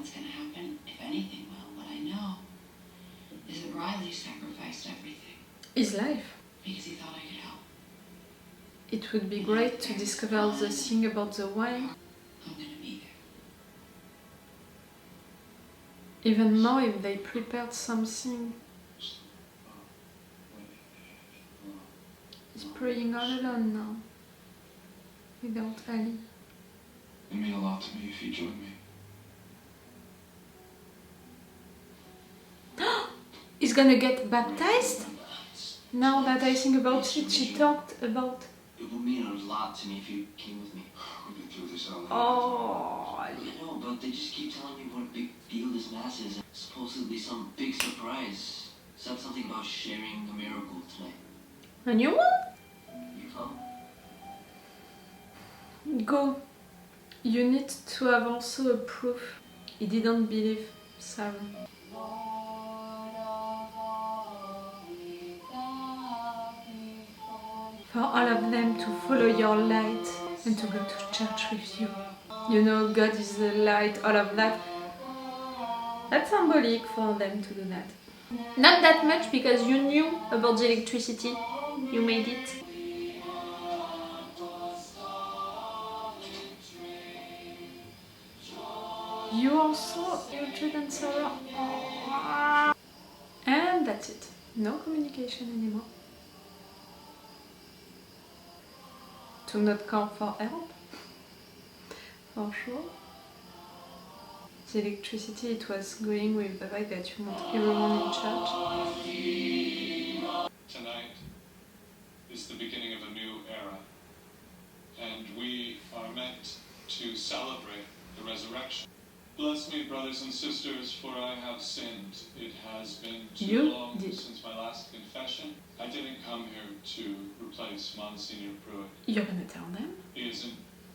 what's going to happen, if anything will. What I know is that Riley sacrificed everything. His life. Because he thought I could help. It would be great to discover the thing about the wine. I'm going to be there. Even more if they prepared something. He's praying all alone now. Without Ali. It'd mean a lot to me if you joined me. He's gonna get baptized? Now that I think about it, she talked about... It would mean a lot to me if you came with me. We've been through this all. Oh, I know, but they just keep telling me what a big deal this mass is. Supposedly some big surprise. Said something about sharing a miracle tonight. a new one? You come? Go. You need to have also a proof. He didn't believe Sarah. For all of them to follow your light and to go to church with you. You know, God is the light, all of that. That's symbolic for them to do that. Not that much because you knew about the electricity. You made it. You also, Mildred and Sarah. And that's it. No communication anymore. To not come for help. For sure. The electricity, it was going with the fact that you want everyone in church. Tonight is the beginning of a new era, and we are meant to celebrate the resurrection. Bless me, brothers and sisters, for I have sinned. It has been too long since my last confession. I didn't come here to replace Monsignor Pruitt. You're gonna tell them? He isn't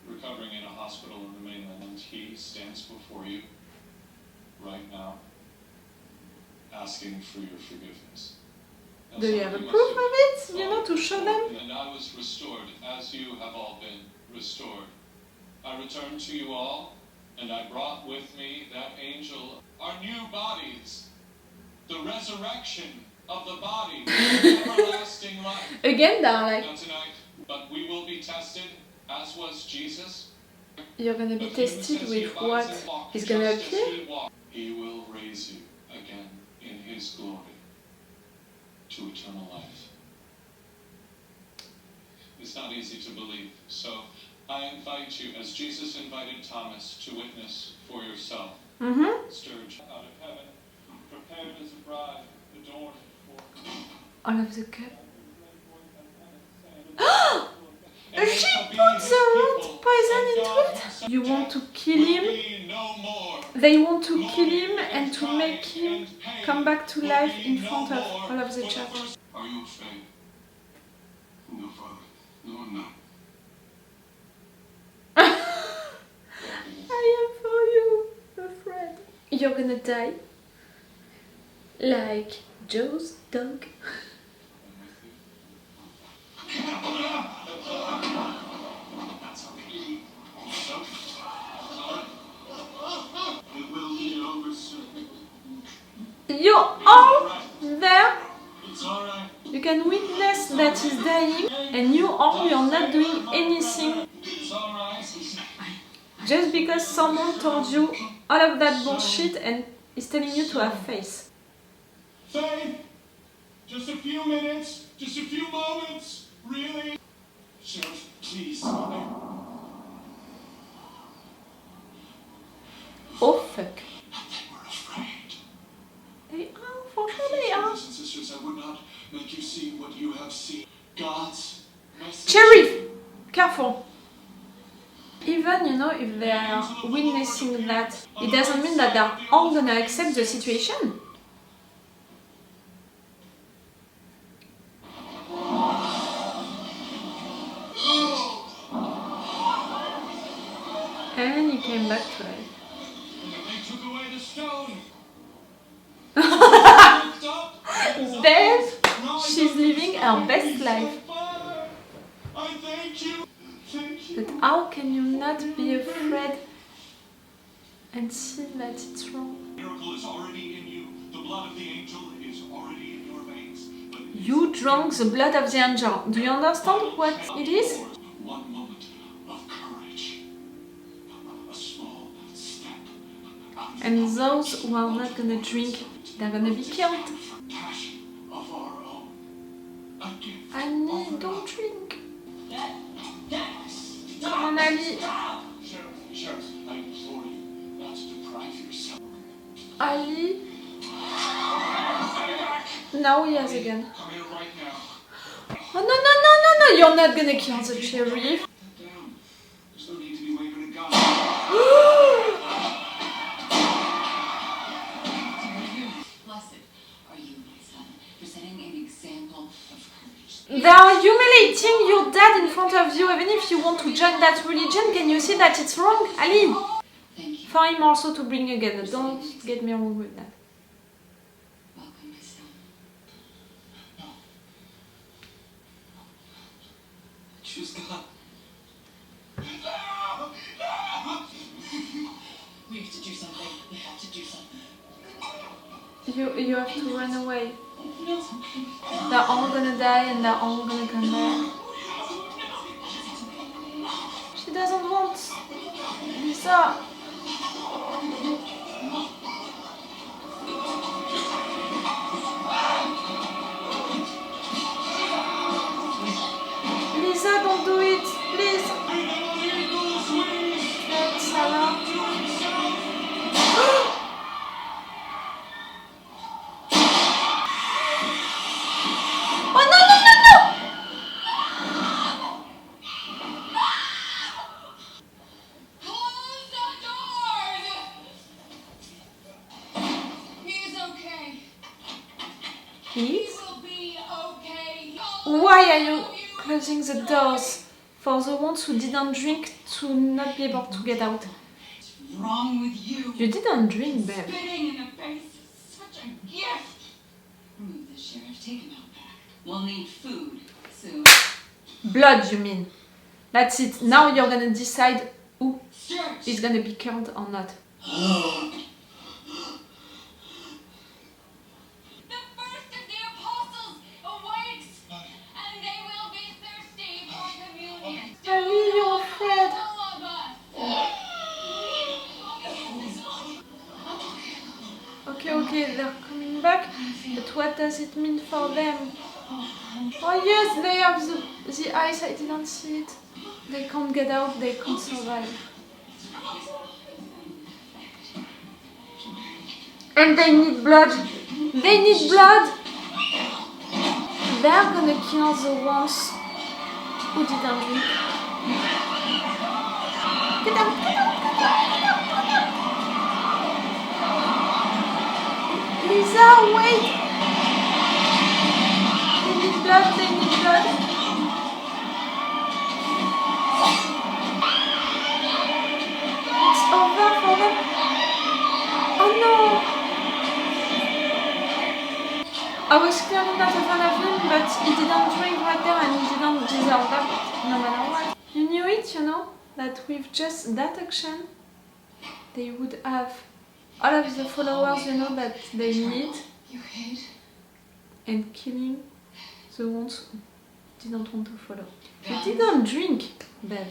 recovering in a hospital in the mainland, and he stands before you right now, asking for your forgiveness. Now, do you have a proof of it? You know, to show them? And I was restored, as you have all been restored. I returned to you all, and I brought with me that angel, our new bodies, the resurrection of the body, everlasting life. Again, they're like... Not tonight, but we will be tested, as was Jesus. You're gonna be tested with what? He's gonna appear? He will raise you again in his glory to eternal life. It's not easy to believe, so I invite you, as Jesus invited Thomas, to witness for yourself. Sturge out of heaven, prepared as a bride, adorned for... All of the cup. She put the root poison into it? You want to kill him? They want to kill him and to make him come back to life in front of all of the church. Are you afraid? No, Father. No, I'm not. I am for you, afraid. You're gonna die. Like Joe's dog. You're all there. You can witness that he's dying, and you're not doing anything. Just because someone told you all of that bullshit and is telling you to have faith. Faith! Just a few minutes, just a few moments, really? Sheriff, please. Oh fuck. They were afraid. They are, for sure they are. Brothers and sisters, I would not make you see what you have seen. God's message. Sheriff! Careful. Even, you know, if they are witnessing that, it doesn't mean that they're all gonna accept the situation. And he came back to life. They took away the stone. Then she's living her best life. I thank you. Thank you. But how can you not be afraid and see that it's wrong. The miracle is already in you. The blood of the angel is already in your veins. But You drank the blood of the angel. Do you understand what it is? one moment of courage. A small step. And those who are not gonna drink, they're gonna be killed. Passion of our own. A gift. Ali, don't drink. Come on, Ali. Sheriff, I implore you not to deprive yourself. Ali. Now he has again. Come here right now. Oh no, you're not gonna kill the sheriff. Down. There's no need to be waving a gun. Blessed are you, my son, for setting an example of courage. They are humiliating your dad in front of you, even if you want to join that religion. Can you see that it's wrong, Ali? Thank you. For him also to bring again. Don't get me wrong with that. Welcome, my son. Choose God. We have to do something. We have to do something. You have to run away. They're all gonna die and they're all gonna come back. She doesn't want Leeza. Leeza, don't do it, please. Hey, Sarah. Oh no! Close the doors! He's okay. Please? Will be okay. Why are you closing the doors? For the ones who didn't drink to not be able to get out. What's wrong with you? You didn't drink, babe. Spitting in the face is such a gift. Remove the sheriff. Take him out back. We'll need food soon. Blood, you mean? That's it. Now you're gonna decide who Sturge! is gonna be killed or not. The first of the apostles awakes, and they will be thirsty for communion. Ali, you're afraid. All of us. Okay, they're coming back. But what does it mean for them? Oh yes, they have the eyes. I didn't see it. They can't get out. They can't survive. And they need blood. They need blood. They're gonna kill the ones who didn't drink. Get out! Leeza, wait! They need blood. It's over for them. Oh no! I was clearly not a fan of him, but he didn't drink right there and he didn't deserve that, no matter what. You knew it, you know, that with just that action, they would have all of the followers, you know, that they need, You hid? and killing the ones who didn't want to follow. You didn't drink, Bev.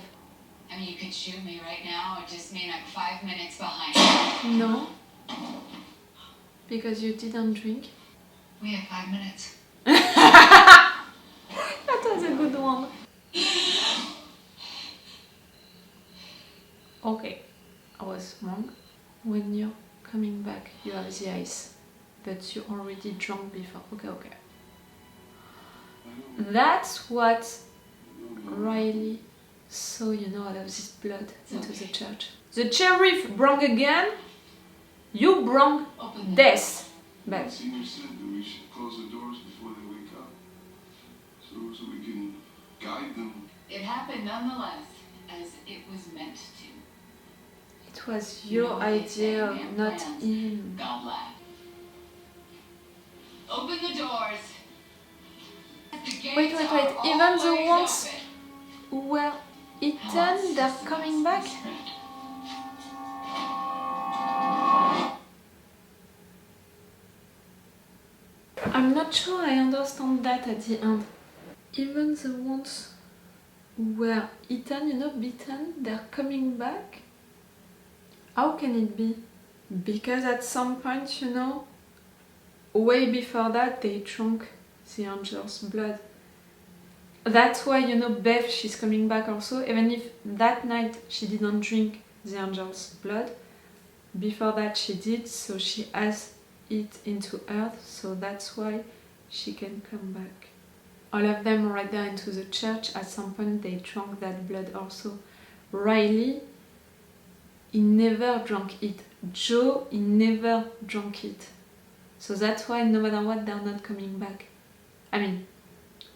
I mean, you could shoot me right now or just mean I'm 5 minutes behind. No. Because you didn't drink. We have 5 minutes. That was a good one. Okay, I was wrong. When you're coming back, you have the ice, but you already drunk before. Okay. That's what Riley saw, you know, out of this blood into the church. The sheriff brought again, you brought Open the death. But Senior said that we should close the doors before they wake up, so we can guide them. It happened nonetheless, as it was meant to. it was your idea, not him. God laughed. Open the doors. The Wait, gates are even the always ones open. who were eaten, they're coming back? I'm not sure I understand that at the end. Even the ones who were eaten, beaten, they're coming back? How can it be? Because at some point, way before that, they drank the angel's blood. That's why, Beth, she's coming back also, even if that night she didn't drink the angel's blood. Before that she did, so she has it into earth, so that's why she can come back. All of them right there into the church, at some point they drank that blood also. Riley, he never drank it. Joe, he never drank it. So that's why no matter what, they're not coming back. I mean,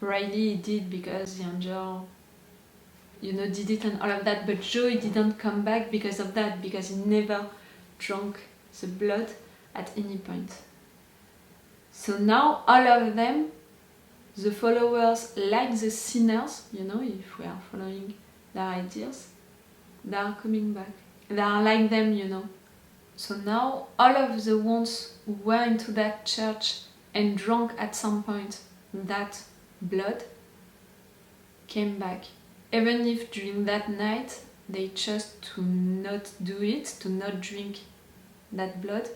Riley did because the angel, did it and all of that, but Joe, he didn't come back because of that, because he never drank the blood at any point. So now all of them, the followers, like the sinners, if we are following their ideas, they are coming back. They are like them, So now all of the ones who were into that church and drank at some point that blood came back. Even if during that night they chose to not do it, to not drink that blood,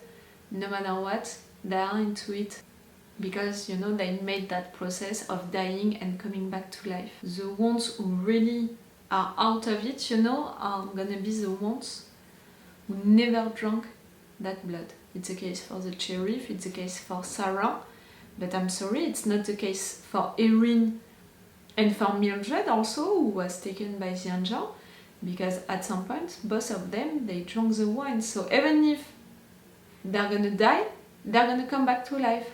no matter what, they are into it. Because, they made that process of dying and coming back to life. The ones who really are out of it, are gonna be the ones who never drank that blood. It's a case for the sheriff, it's a case for Sarah, but I'm sorry, it's not the case for Erin and for Mildred also, who was taken by the angel, because at some point, both of them, they drank the wine. So even if they're gonna die, they're gonna come back to life.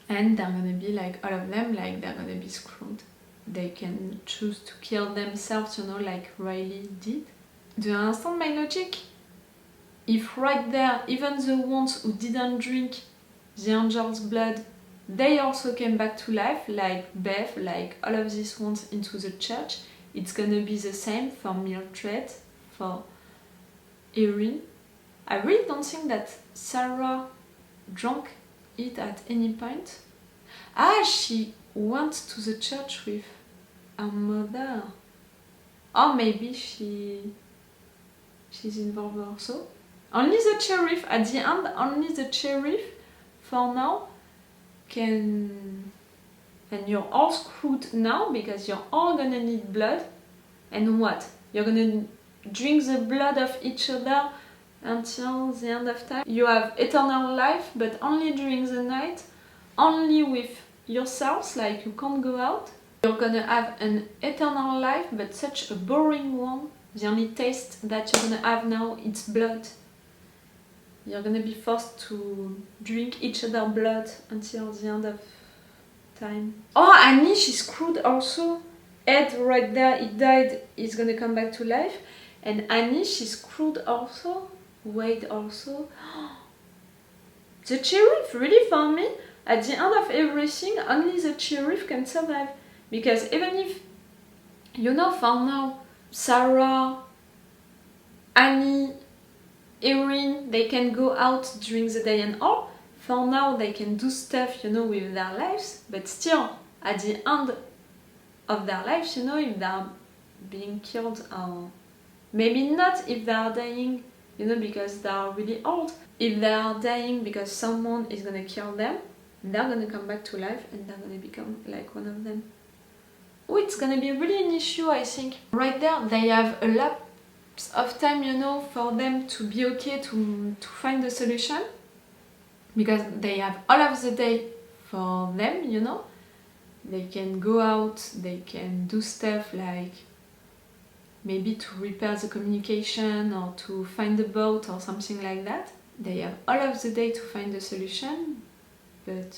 And they're gonna be like all of them, like they're gonna be screwed. They can choose to kill themselves, like Riley did. Do you understand my logic? If right there, even the ones who didn't drink the angel's blood, they also came back to life, like Beth, like all of these ones into the church, it's gonna be the same for Mildred, for Erin. I really don't think that Sarah drank it at any point. She went to the church with her mother. Or maybe she's involved also. Only the sheriff, at the end, only the sheriff, for now, can... And you're all screwed now, because you're all gonna need blood. And what? You're gonna drink the blood of each other until the end of time. You have eternal life, but only during the night, only with yourselves, like you can't go out. You're gonna have an eternal life, but such a boring one. The only taste that you're gonna have now, it's blood. You're gonna be forced to drink each other's blood until the end of time. Oh, Annie, she's screwed also. Ed, right there, he died, he's gonna come back to life. And Annie, she's screwed also. Wade also. The sheriff, really, for me, at the end of everything, only the sheriff can survive. Because even if, for now, Sarah, Annie, Erin, they can go out during the day and all. For now, they can do stuff, with their lives. But still, at the end of their lives, if they're being killed, or maybe not if they are dying, because they are really old. If they are dying because someone is gonna kill them, they're gonna come back to life and they're gonna become like one of them. Oh, it's gonna be really an issue, I think. Right there, they have a lapse of time, for them to be okay, to find a solution. Because they have all of the day for them, They can go out, they can do stuff like maybe to repair the communication or to find a boat or something like that. They have all of the day to find a solution, but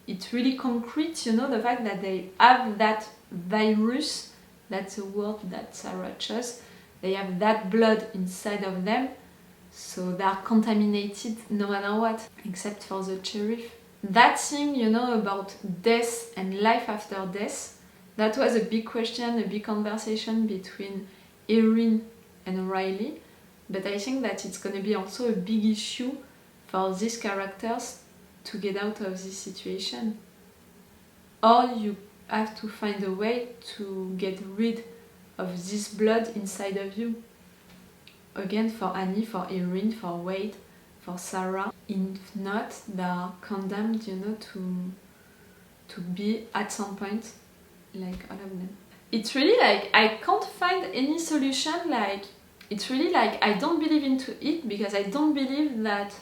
it's really concrete, the fact that they have that virus, that's a word that Sarah chose, they have that blood inside of them, so they are contaminated no matter what, except for the sheriff. That thing, about death and life after death, that was a big question, a big conversation between Erin and Riley, but I think that it's going to be also a big issue for these characters to get out of this situation. Or you have to find a way to get rid of this blood inside of you. Again, for Annie, for Erin, for Wade, for Sarah. If not, they are condemned, you know, to be at some point like all of them. It's really like I can't find any solution. Like it's really like I don't believe into it because I don't believe that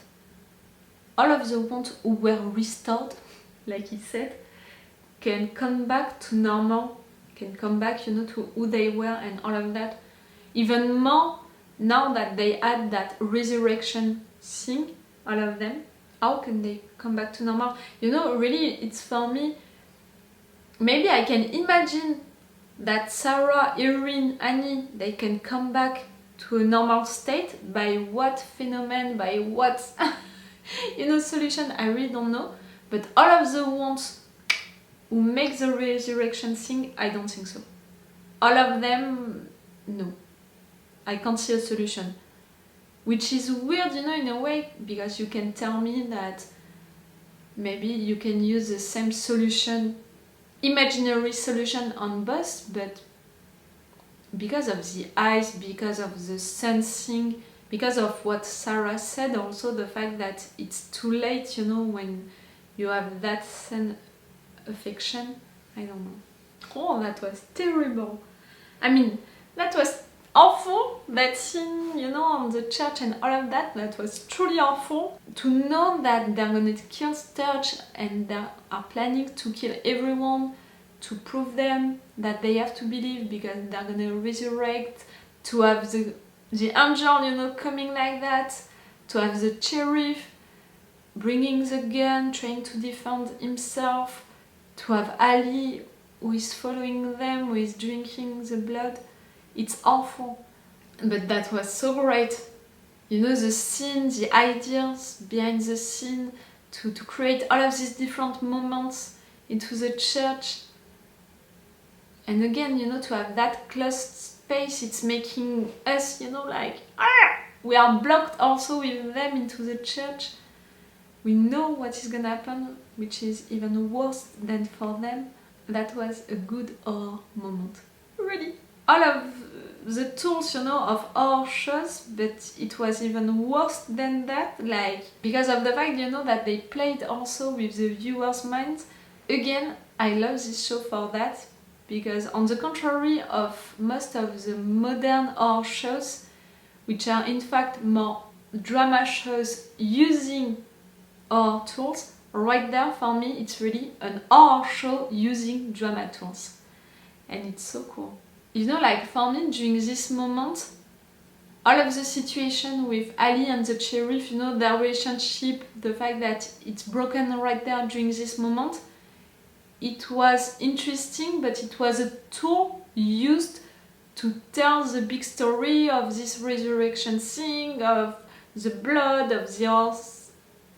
all of the ones who were restored, like he said, can come back to normal, can come back, you know, to who they were and all of that. Even more now that they had that resurrection thing, all of them, how can they come back to normal? You know, really, it's for me, maybe I can imagine that Sarah, Erin, Annie, they can come back to a normal state by what phenomenon, by what, you know, solution, I really don't know. But all of the ones who make the resurrection thing, I don't think so. All of them, no. I can't see a solution. Which is weird, you know, in a way, because you can tell me that maybe you can use the same solution, imaginary solution on both, but because of the eyes, because of the sensing, because of what Sarah said, also the fact that it's too late, you know, when you have that affection, I don't know. Oh, that was terrible. I mean, that was awful, that scene, you know, on the church and all of that, that was truly awful. To know that they're gonna kill Sturge and they are planning to kill everyone to prove them that they have to believe because they're gonna resurrect, to have the angel, you know, coming like that, to have the sheriff bringing the gun, trying to defend himself, to have Ali who is following them, who is drinking the blood. It's awful. But that was so great. You know, the scene, the ideas behind the scene, to create all of these different moments into the church. And again, you know, to have that closed space, it's making us, you know, like, we are blocked also with them into the church. We know what is gonna happen, which is even worse than for them. That was a good horror moment. Really. All of the tools, you know, of horror shows, but it was even worse than that, like, because of the fact, you know, that they played also with the viewer's minds. Again, I love this show for that, because on the contrary of most of the modern horror shows, which are in fact more drama shows using horror tools, right there for me it's really an horror show using drama tools. And it's so cool. You know, like for me, during this moment, all of the situation with Ali and the sheriff, you know, their relationship, the fact that it's broken right there during this moment, it was interesting, but it was a tool used to tell the big story of this resurrection thing, of the blood, of the whole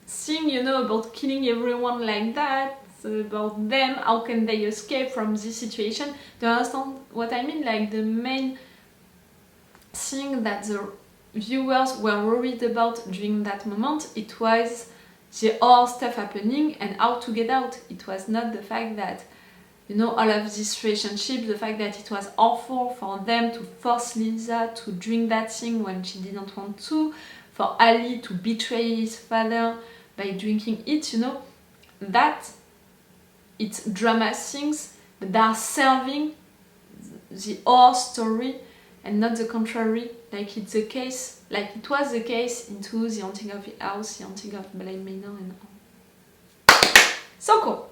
thing, you know, about killing everyone like that, about them, how can they escape from this situation. Do you understand what I mean? Like the main thing that the viewers were worried about during that moment, it was the horror stuff happening and how to get out. It was not the fact that, you know, all of this relationship, the fact that it was awful for them to force Leeza to drink that thing when she didn't want to, for Ali to betray his father by drinking it, you know, that it's drama things that are serving the horror story and not the contrary, like it's the case, like it was the case into The Haunting of Hill House, The Haunting of Bly Manor and all. So cool!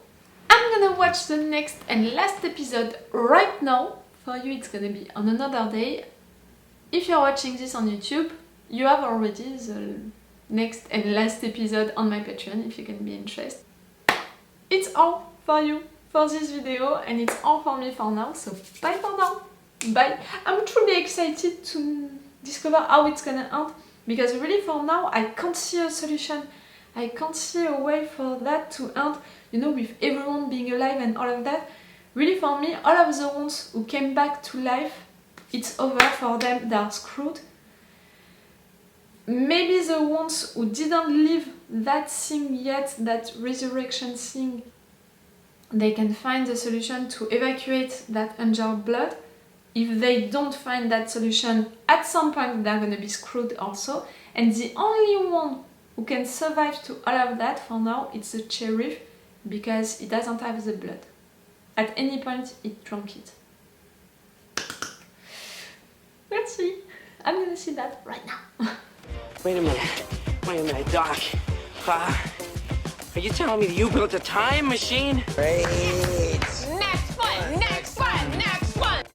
I'm gonna watch the next and last episode right now. For you it's gonna be on another day. If you're watching this on YouTube, you have already the next and last episode on my Patreon if you can be interested. It's all for you for this video and it's all for me for now, so bye for now. Bye. I'm truly excited to discover how it's gonna end, because really for now I can't see a solution. I can't see a way for that to end, you know, with everyone being alive and all of that. Really for me, all of the ones who came back to life, it's over for them, they are screwed. maybe the ones who didn't live that thing yet, that resurrection thing, they can find the solution to evacuate that injured blood. If they don't find that solution, at some point they're gonna be screwed also. And the only one who can survive to all of that for now, it's the sheriff, because he doesn't have the blood. At any point, he drank it. Let's see. I'm gonna see that right now. Wait a minute, Doc. Are you telling me that you built a time machine? Crazy.